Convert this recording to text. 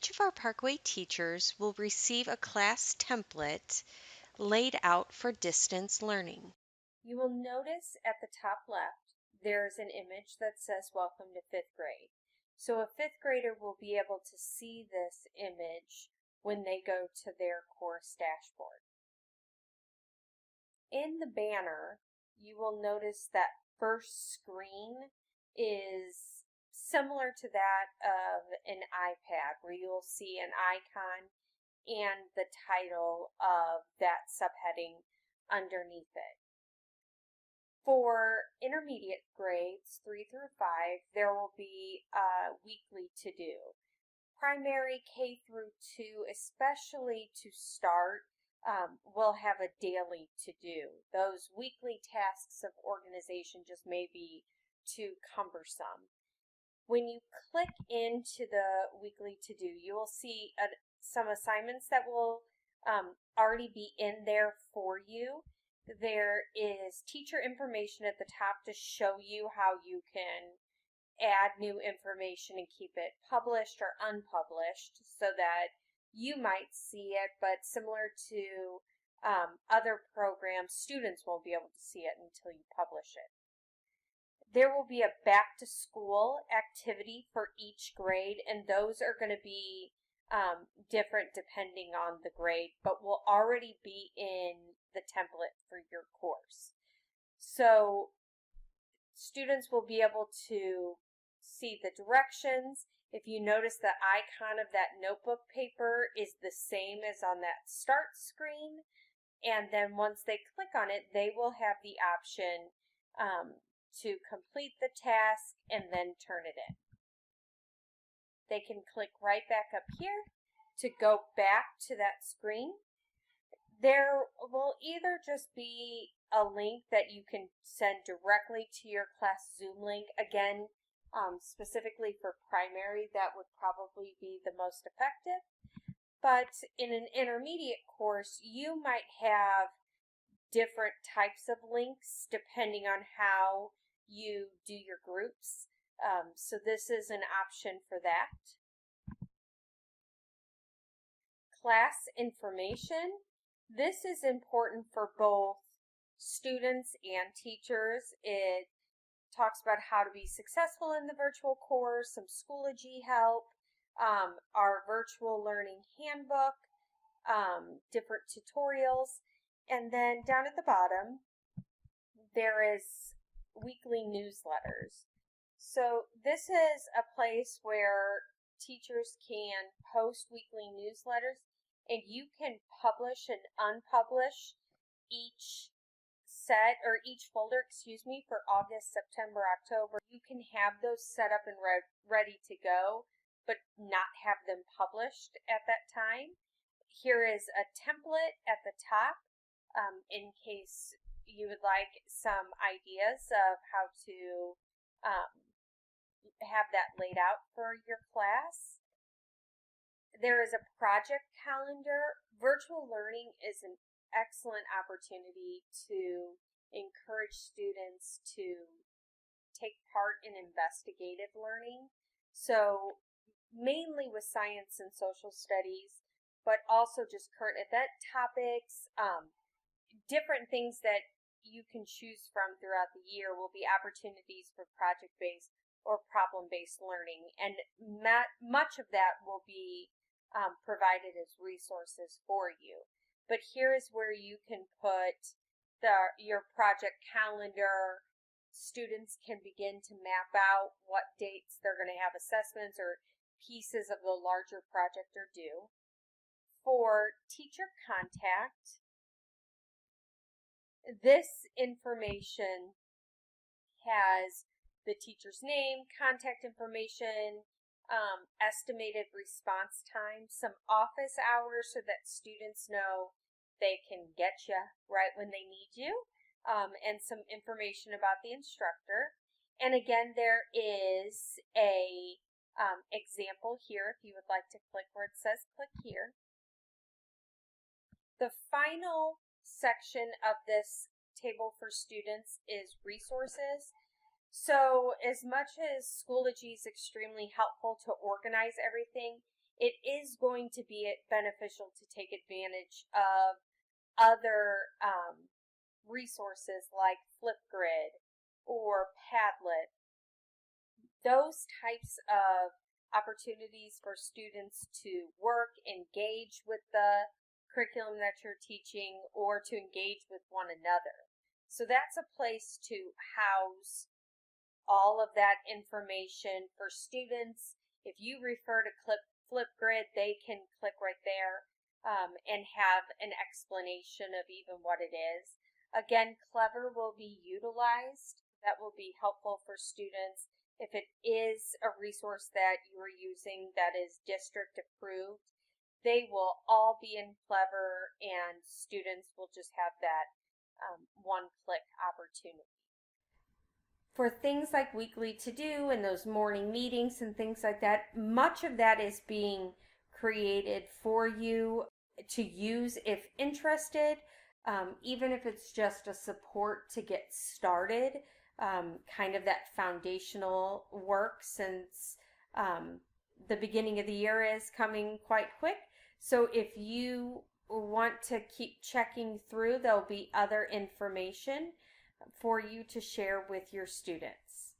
each of our Parkway teachers will receive a class template laid out for distance learning. You will notice at the top left, there's an image that says Welcome to 5th grade. So a 5th grader will be able to see this image when they go to their course dashboard. In the banner, you will notice that first screen is similar to that of an iPad, where you'll see an icon and the title of that subheading underneath it. For intermediate grades 3 through 5, there will be a weekly to-do. Primary K through 2, especially to start, will have a daily to-do. Those weekly tasks of organization just may be too cumbersome. When you click into the weekly to-do, you will see some assignments that will already be in there for you. There is teacher information at the top to show you how you can add new information and keep it published or unpublished so that you might see it, but similar to other programs, students won't be able to see it until you publish it. There will be a back to school activity for each grade, and those are going to be different depending on the grade, but will already be in the template for your course. So students will be able to see the directions. If you notice, the icon of that notebook paper is the same as on that start screen, and then once they click on it, they will have the option to complete the task and then turn it in. They can click right back up here to go back to that screen. There will either just be a link that you can send directly to your class Zoom link. Again, specifically for primary, that would probably be the most effective. But in an intermediate course, you might have different types of links depending on how you do your groups. So this is an option for that. Class information. This is important for both students and teachers. It talks about how to be successful in the virtual course, some Schoology help, our virtual learning handbook, different tutorials, and then down at the bottom, there is weekly newsletters. So this is a place where teachers can post weekly newsletters, and you can publish and unpublish each set or each folder, for August, September, October. You can have those set up and ready to go, but not have them published at that time. Here is a template at the top in case you would like some ideas of how to have that laid out for your class. There is a project calendar. Virtual learning is an excellent opportunity to encourage students to take part in investigative learning. So mainly with science and social studies, but also just current event topics, different things that you can choose from throughout the year will be opportunities for project-based or problem-based learning, and much of that will be provided as resources for you. But here is where you can put your project calendar. Students can begin to map out what dates they're going to have assessments or pieces of the larger project are due. For teacher contact, this information has the teacher's name, contact information, estimated response time, some office hours so that students know they can get you right when they need you, and some information about the instructor. And again, there is a example here if you would like to click where it says click here. The final section of this table for students is resources. So as much as Schoology is extremely helpful to organize everything, it is going to be beneficial to take advantage of other resources like Flipgrid or Padlet, those types of opportunities for students to work, engage with the curriculum that you're teaching, or to engage with one another. So that's a place to house all of that information for students. If you refer to Flipgrid, they can click right there and have an explanation of even what it is. Again, Clever will be utilized. That will be helpful for students. If it is a resource that you are using that is district approved, they will all be in Clever, and students will just have that one-click opportunity. For things like weekly to do and those morning meetings and things like that, much of that is being created for you to use if interested, even if it's just a support to get started, kind of that foundational work, since the beginning of the year is coming quite quick. So if you want to keep checking through, there'll be other information for you to share with your students.